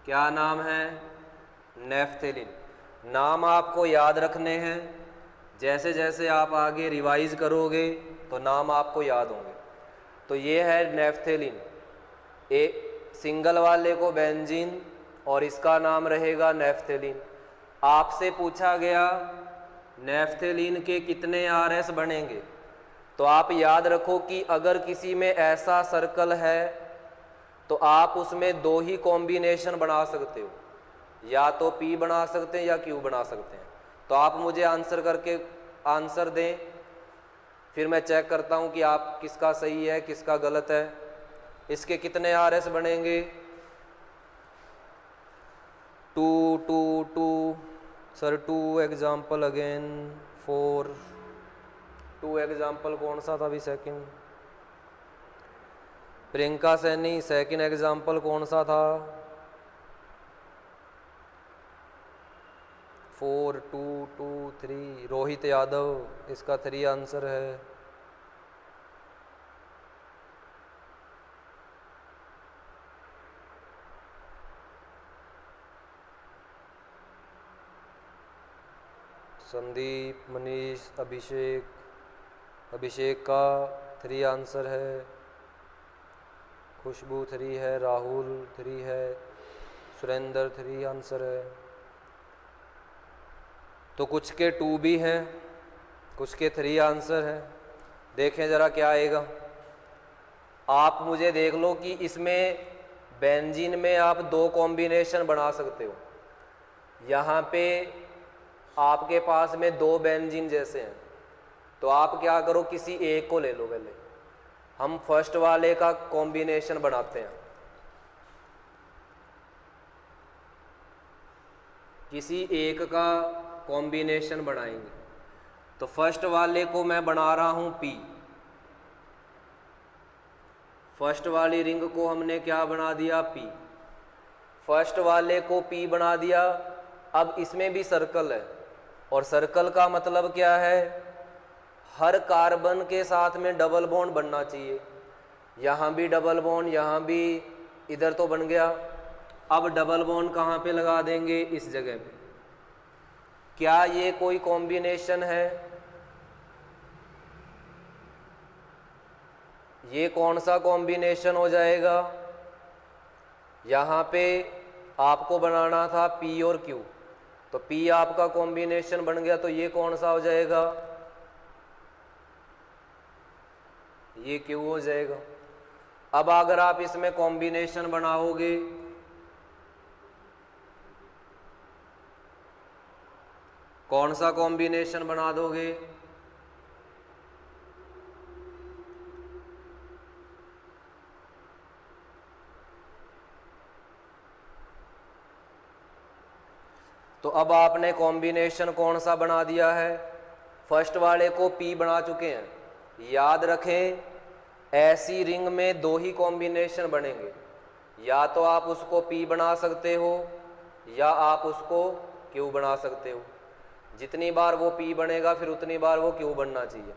क्या नाम है, नेफ्थेलिन। नाम आपको याद रखने हैं, जैसे जैसे आप आगे रिवाइज करोगे तो नाम आपको याद होंगे। तो ये है नेफ्थेलिन, एक सिंगल वाले को बेंजीन और इसका नाम रहेगा नेफ्थेलिन। आपसे पूछा गया नेफ्थेलिन के कितने आरएस बनेंगे, तो आप याद रखो कि अगर किसी में ऐसा सर्कल है तो आप उसमें दो ही कॉम्बिनेशन बना सकते हो, या तो पी बना सकते हैं या क्यू बना सकते हैं। तो आप मुझे आंसर दें, फिर मैं चेक करता हूं कि आप किसका सही है किसका गलत है। इसके कितने आरएस बनेंगे, 2 2 2 सर 2 एग्जाम्पल अगेन 4 2 एग्जाम्पल कौन सा था अभी, second Priyanka Saini, second example कौन सा था, 4 2 2 3 रोहित यादव, इसका 3 आंसर है। संदीप, मनीष, अभिषेक का 3 आंसर है। खुशबू 3 है, राहुल 3 है, सुरेंद्र 3 आंसर है। तो कुछ के 2 भी हैं, कुछ के 3 आंसर हैं। देखें जरा क्या आएगा। आप मुझे देख लो कि इसमें बेंजीन में आप 2 कॉम्बिनेशन बना सकते हो। यहाँ पे आपके पास में 2 बेंजीन जैसे हैं, तो आप क्या करो, किसी एक को ले लो। पहले हम फर्स्ट वाले का कॉम्बिनेशन बनाते हैं, किसी एक का कॉम्बिनेशन बनाएंगे। तो फर्स्ट वाले को मैं बना रहा हूं पी, फर्स्ट वाली रिंग को हमने क्या बना दिया, पी। फर्स्ट वाले को पी बना दिया। अब इसमें भी सर्कल है, और सर्कल का मतलब क्या है, हर कार्बन के साथ में डबल बॉन्ड बनना चाहिए। यहाँ भी डबल बॉन्ड, यहाँ भी, इधर तो बन गया। अब डबल बॉन्ड कहाँ पे लगा देंगे, इस जगह पे। क्या ये कोई कॉम्बिनेशन है, ये कौन सा कॉम्बिनेशन हो जाएगा। यहाँ पे आपको बनाना था पी और क्यू, तो पी आपका कॉम्बिनेशन बन गया, तो ये कौन सा हो जाएगा, ये क्यू हो जाएगा। अब अगर आप इसमें कॉम्बिनेशन बनाओगे कौन सा कॉम्बिनेशन बना दोगे? तो अब आपने कॉम्बिनेशन कौन सा बना दिया है? फर्स्ट वाले को P बना चुके हैं। याद रखें, ऐसी रिंग में दो ही कॉम्बिनेशन बनेंगे, या तो आप उसको P बना सकते हो या आप उसको Q बना सकते हो। जितनी बार वो P बनेगा फिर उतनी बार वो Q बनना चाहिए।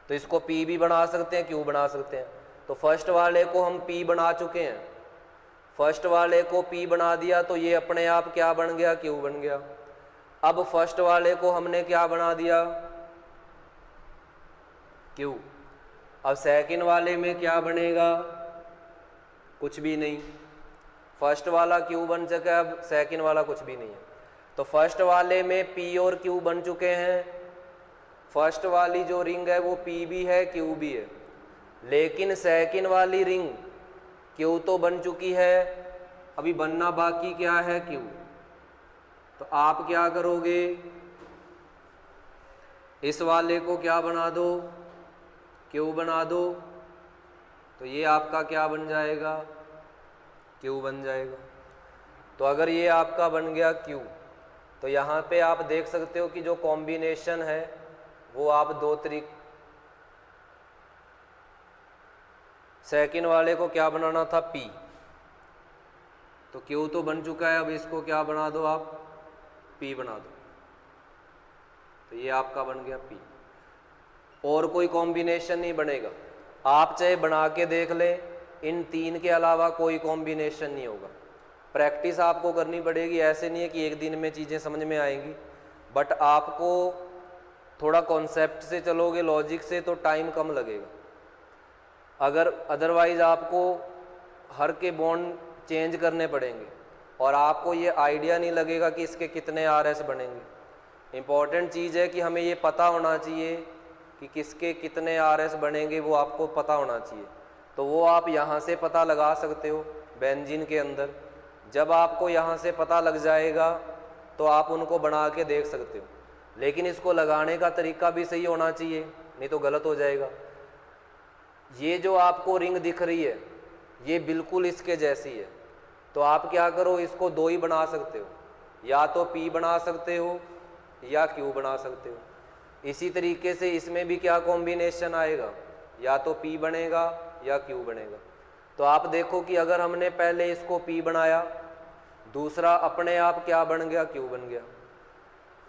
तो इसको P भी बना सकते हैं, Q बना सकते हैं। तो फर्स्ट वाले को हम P बना चुके हैं, फर्स्ट वाले को P बना दिया तो ये अपने आप क्या बन गया? Q बन गया। अब फर्स्ट वाले को हमने क्या बना दिया? Q। अब सेकंड वाले में क्या बनेगा? कुछ भी नहीं। फर्स्ट वाला Q बन चुका है, अब सेकंड वाला कुछ भी नहीं है। तो फर्स्ट वाले में P और Q बन चुके हैं। फर्स्ट वाली जो रिंग है वो P भी है, Q भी है। लेकिन सेकंड वाली रिंग Q तो बन चुकी है, अभी बनना बाकी क्या है? Q। तो आप क्या करोगे? इस वाले को क्या बना दो? Q बना दो। तो ये आपका क्या बन जाएगा? Q बन जाएगा। तो अगर ये आपका बन गया Q, तो यहाँ पे आप देख सकते हो कि जो कॉम्बिनेशन है वो आप दो तरीके, सेकंड वाले को क्या बनाना था? P। तो Q तो बन चुका है, अब इसको क्या बना दो आप? P बना दो। तो ये आपका बन गया P। और कोई कॉम्बिनेशन नहीं बनेगा। आप चाहे बना के देख लें, इन तीन के अलावा कोई कॉम्बिनेशन नहीं होगा। प्रैक्टिस आपको करनी पड़ेगी। ऐसे नहीं है कि एक दिन में चीज़ें समझ में आएंगी, बट आपको थोड़ा कॉन्सेप्ट से चलोगे, लॉजिक से, तो टाइम कम लगेगा। अगर अदरवाइज आपको हर के बॉन्ड चेंज करने पड़ेंगे और आपको ये आइडिया नहीं लगेगा कि इसके कितने RS बनेंगे। इम्पॉर्टेंट चीज़ है कि हमें ये पता होना चाहिए कि किसके कितने RS बनेंगे, वो आपको पता होना चाहिए। तो वो आप यहाँ से पता लगा सकते हो बेंजीन के अंदर। जब आपको यहाँ से पता लग जाएगा तो आप उनको बना के देख सकते हो। लेकिन इसको लगाने का तरीका भी सही होना चाहिए, नहीं तो गलत हो जाएगा। ये जो आपको रिंग दिख रही है ये बिल्कुल इसके जैसी है। तो आप क्या करो, इसको दो ही बना सकते हो, या तो P बना सकते हो या Q बना सकते हो। इसी तरीके से इसमें भी क्या कॉम्बिनेशन आएगा? या तो P बनेगा या Q बनेगा। तो आप देखो कि अगर हमने पहले इसको P बनाया, दूसरा अपने आप क्या बन गया? Q बन गया।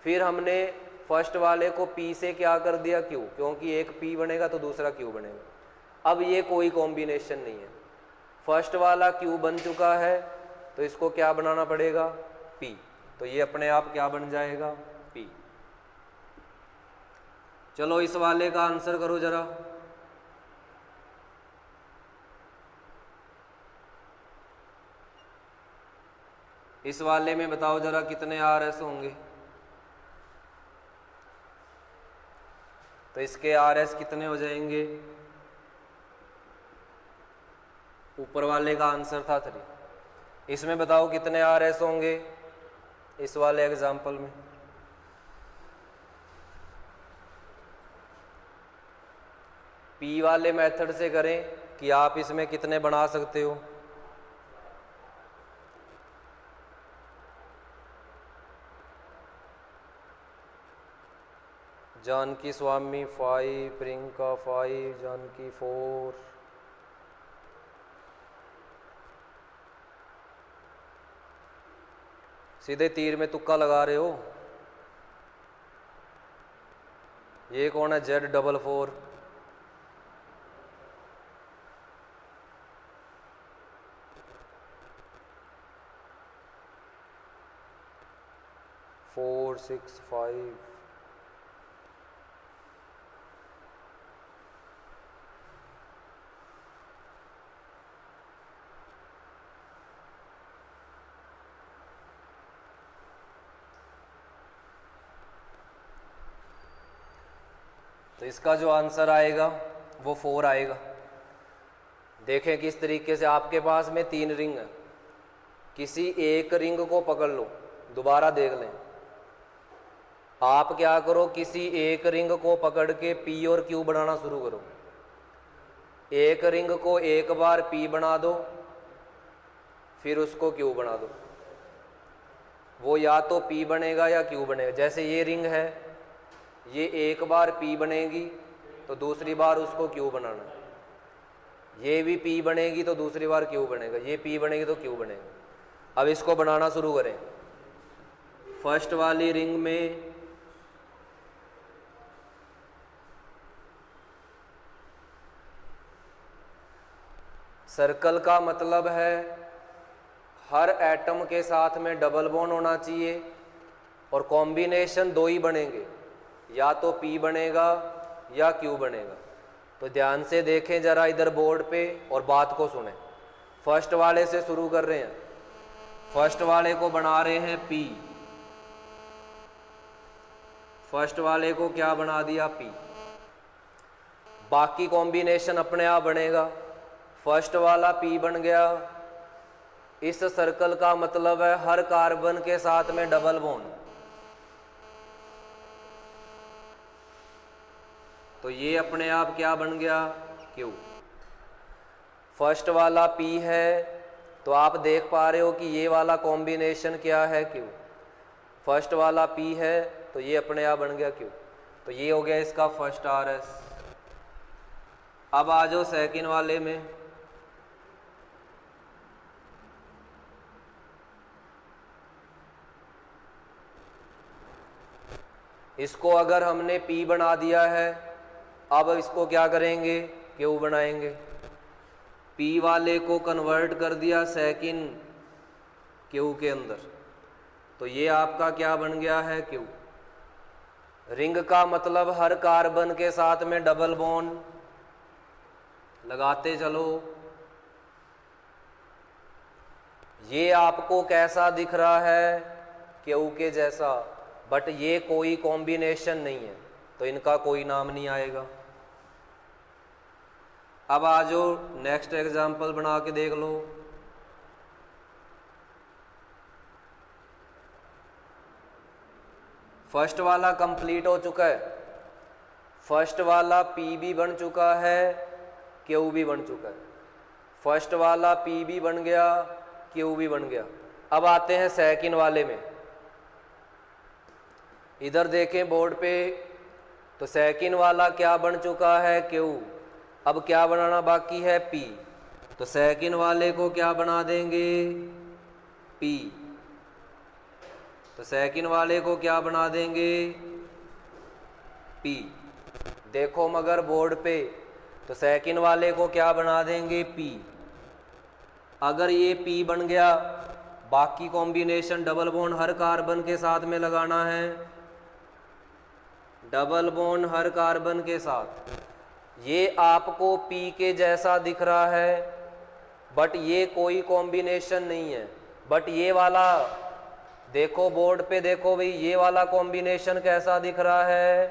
फिर हमने फर्स्ट वाले को P से क्या कर दिया? Q, क्योंकि एक P बनेगा तो दूसरा Q बनेगा। अब ये कोई कॉम्बिनेशन नहीं है। फर्स्ट वाला Q बन चुका है तो इसको क्या बनाना पड़ेगा? P। तो ये अपने आप क्या बन जाएगा? P। चलो इस वाले का आंसर करो जरा। इस वाले में बताओ जरा कितने RS होंगे? तो इसके RS कितने हो जाएंगे? ऊपर वाले का आंसर था 3। इसमें बताओ कितने RS होंगे इस वाले एग्जाम्पल में? P वाले मेथड से करें कि आप इसमें कितने बना सकते हो? जानकी स्वामी 5, प्रियंका 5, जानकी 4, सीधे तीर में तुक्का लगा रहे हो। ये कौन है? Z44। फोर 6 5। तो इसका जो आंसर आएगा वो 4 आएगा। देखें किस तरीके से आपके पास में 3 रिंग है, किसी एक रिंग को पकड़ लो, दोबारा देख लें। आप क्या करो, किसी एक रिंग को पकड़ के पी और क्यू बनाना शुरू करो। एक रिंग को एक बार पी बना दो, फिर उसको क्यू बना दो। वो या तो पी बनेगा या क्यू बनेगा। जैसे ये रिंग है, ये एक बार पी बनेगी तो दूसरी बार उसको क्यू बनाना। ये भी पी बनेगी तो दूसरी बार क्यू बनेगा, ये पी बनेगी तो क्यू बनेगा। अब इसको बनाना शुरू करें। फर्स्ट वाली रिंग में सर्कल का मतलब है हर एटम के साथ में डबल बॉन्ड होना चाहिए और कॉम्बिनेशन दो ही बनेंगे, या तो पी बनेगा या क्यू बनेगा। तो ध्यान से देखें जरा इधर बोर्ड पे और बात को सुने। फर्स्ट वाले से शुरू कर रहे हैं। फर्स्ट वाले को बना रहे हैं पी। फर्स्ट वाले को क्या बना दिया, पी। बाकी कॉम्बिनेशन अपने आप बनेगा। फर्स्ट वाला पी बन गया। इस सर्कल का मतलब है हर कार्बन के साथ में डबल बॉन्ड। तो ये अपने आप क्या बन गया, क्यू। फर्स्ट वाला पी है तो आप देख पा रहे हो कि ये वाला कॉम्बिनेशन क्या है, क्यू। फर्स्ट वाला पी है तो ये अपने आप बन गया क्यू। तो ये हो गया इसका फर्स्ट आर एस। अब आ जाओ सेकंड वाले में। इसको अगर हमने पी बना दिया है, अब इसको क्या करेंगे, क्यू बनाएंगे। पी वाले को कन्वर्ट कर दिया सेकंड क्यू के अंदर, तो ये आपका क्या बन गया है, क्यू। रिंग का मतलब हर कार्बन के साथ में डबल बॉन्ड लगाते चलो। ये आपको कैसा दिख रहा है, क्यू के जैसा, बट ये कोई कॉम्बिनेशन नहीं है तो इनका कोई नाम नहीं आएगा। अब आ जाओ नेक्स्ट एग्जाम्पल बना के देख लो। फर्स्ट वाला कंप्लीट हो चुका है। फर्स्ट वाला पी भी बन चुका है, क्यू भी बन चुका है। फर्स्ट वाला पी भी बन गया, क्यू भी बन गया। अब आते हैं सेकंड वाले में। इधर देखें बोर्ड पे, तो सेकंड वाला क्या बन चुका है, क्यू। अब क्या बनाना बाकी है, पी। तो सेकंड वाले को क्या बना देंगे, पी। तो सेकंड वाले को क्या बना देंगे, पी। देखो मगर बोर्ड पे, तो सेकंड वाले को क्या बना देंगे, पी। अगर ये पी बन गया, बाकी कॉम्बिनेशन डबल बॉन्ड हर कार्बन के साथ में लगाना है। डबल बॉन्ड हर कार्बन के साथ। ये आपको पी के जैसा दिख रहा है, बट ये कोई कॉम्बिनेशन नहीं है। बट ये वाला देखो बोर्ड पे, देखो भाई ये वाला कॉम्बिनेशन कैसा दिख रहा है,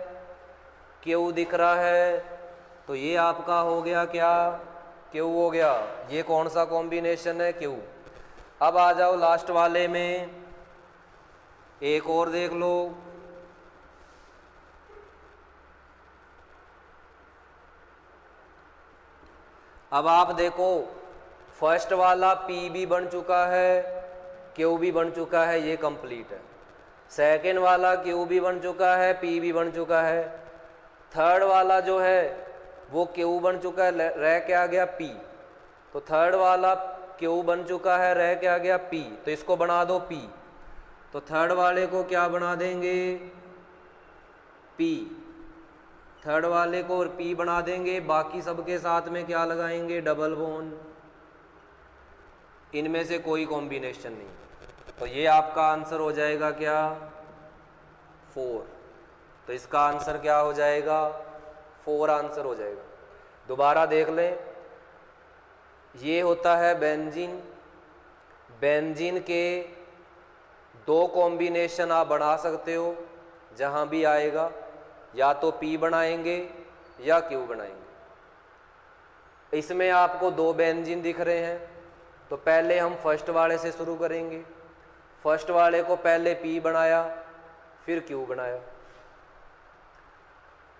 क्यू दिख रहा है। तो ये आपका हो गया क्या, क्यू हो गया। ये कौन सा कॉम्बिनेशन है, क्यू। अब आ जाओ लास्ट वाले में, एक और देख लो। अब आप देखो फर्स्ट वाला पी भी बन चुका है, क्यू भी बन चुका है, ये कंप्लीट है। सेकंड वाला क्यू भी बन चुका है, पी भी बन चुका है। थर्ड वाला जो है वो क्यू बन चुका है, रह क्या गया, पी। तो थर्ड वाला क्यू बन चुका है, रह क्या गया, पी। तो इसको बना दो पी। तो थर्ड वाले को क्या बना देंगे, पी। थर्ड वाले को पी बना देंगे, बाकी सबके साथ में क्या लगाएंगे, डबल बॉन्ड। इनमें से कोई कॉम्बिनेशन नहीं। तो ये आपका आंसर हो जाएगा क्या, 4। तो इसका आंसर क्या हो जाएगा, 4 आंसर हो जाएगा। दोबारा देख लें, ये होता है बेंजीन। बेंजीन के 2 कॉम्बिनेशन आप बना सकते हो, जहां भी आएगा, या तो पी बनाएंगे या क्यू बनाएंगे। इसमें आपको 2 बेंजीन दिख रहे हैं, तो पहले हम फर्स्ट वाले से शुरू करेंगे। फर्स्ट वाले को पहले पी बनाया, फिर क्यू बनाया।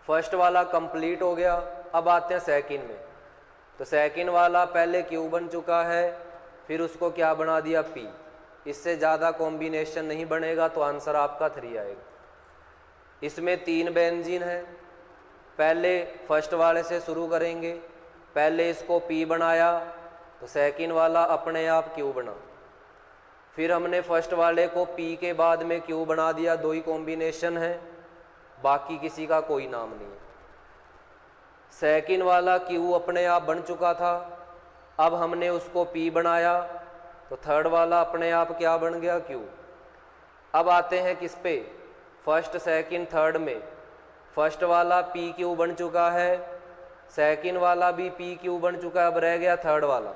फर्स्ट वाला कंप्लीट हो गया, अब आते हैं सेकंड में। तो सेकंड वाला पहले क्यू बन चुका है, फिर उसको क्या बना दिया पी। इससे ज़्यादा कॉम्बिनेशन नहीं बनेगा तो आंसर आपका 3 आएगा। इसमें 3 बेंजीन है, पहले फर्स्ट वाले से शुरू करेंगे। पहले इसको पी बनाया तो सेकंड वाला अपने आप क्यू बना, फिर हमने फर्स्ट वाले को पी के बाद में क्यू बना दिया। 2 ही कॉम्बिनेशन है, बाकी किसी का कोई नाम नहीं है। सेकंड वाला क्यू अपने आप बन चुका था, अब हमने उसको पी बनाया तो थर्ड वाला अपने आप क्या बन गया क्यू। अब आते हैं किस पे, फर्स्ट सेकंड थर्ड में। फर्स्ट वाला पी क्यू बन चुका है, सेकंड वाला भी पी क्यू बन चुका है, अब रह गया थर्ड वाला।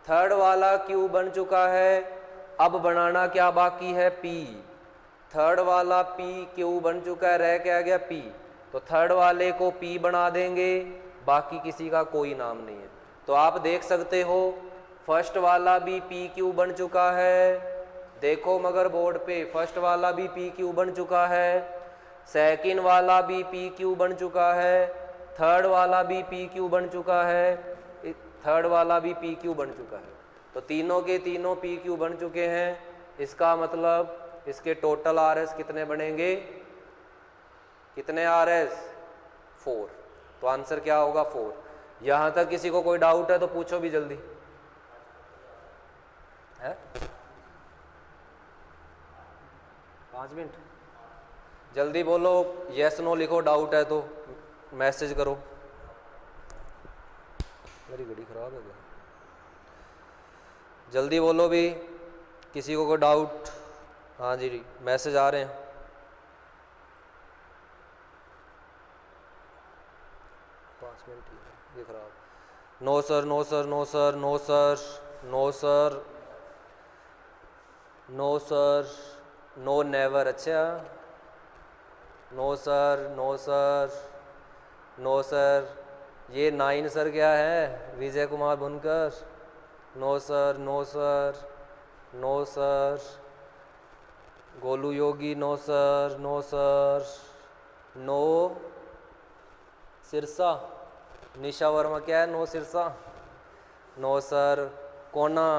थर्ड वाला क्यू बन चुका है, अब बनाना क्या बाकी है पी। थर्ड वाला पी क्यू बन चुका है, रह क्या गया पी। तो थर्ड वाले को पी बना देंगे, बाकी किसी का कोई नाम नहीं है। तो आप देख सकते हो फर्स्ट वाला भी पी क्यू बन चुका है, देखो मगर बोर्ड पे फर्स्ट वाला भी पी क्यू बन चुका है, सेकंड वाला भी पी क्यू बन चुका है, थर्ड वाला भी पी क्यू बन चुका है, थर्ड वाला भी पी क्यू बन चुका है। तो तीनों के तीनों पी क्यू बन चुके हैं। इसका मतलब इसके टोटल आर एस कितने बनेंगे, कितने आर एस 4। तो आंसर क्या होगा 4। यहां तक किसी को कोई डाउट है तो पूछो भी जल्दी है। 5 मिनट जल्दी बोलो, यस नो लिखो, डाउट है तो मैसेज करो। मेरी घड़ी खराब है क्या, जल्दी बोलो भी, किसी को कोई डाउट। हाँ जी मैसेज आ रहे हैं। ये खराब। No sir no sir no sir no sir no sir no sir no never. अच्छा no sir no sir no sir. ये 9 सर क्या है, Vijay Kumar Bunkar. No sir no sir no sir. Golu Yogi no sir no sir no सिरसा। निशा वर्मा क्या है, no Sirsa no sir. कोना,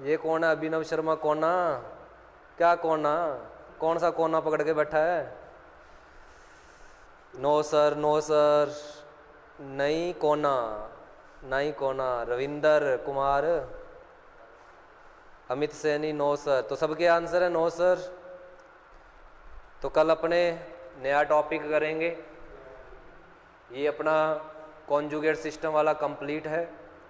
ये कौन है, अभिनव शर्मा कोना। क्या कोना, कौन सा कोना पकड़ के बैठा है। No sir no sir. नहीं कोना, नहीं कोना। Ravinder Kumar, Amit Saini no sir. तो सबके आंसर है नो सर। तो कल अपने नया टॉपिक करेंगे, ये अपना कॉन्जुगेट सिस्टम वाला कंप्लीट है।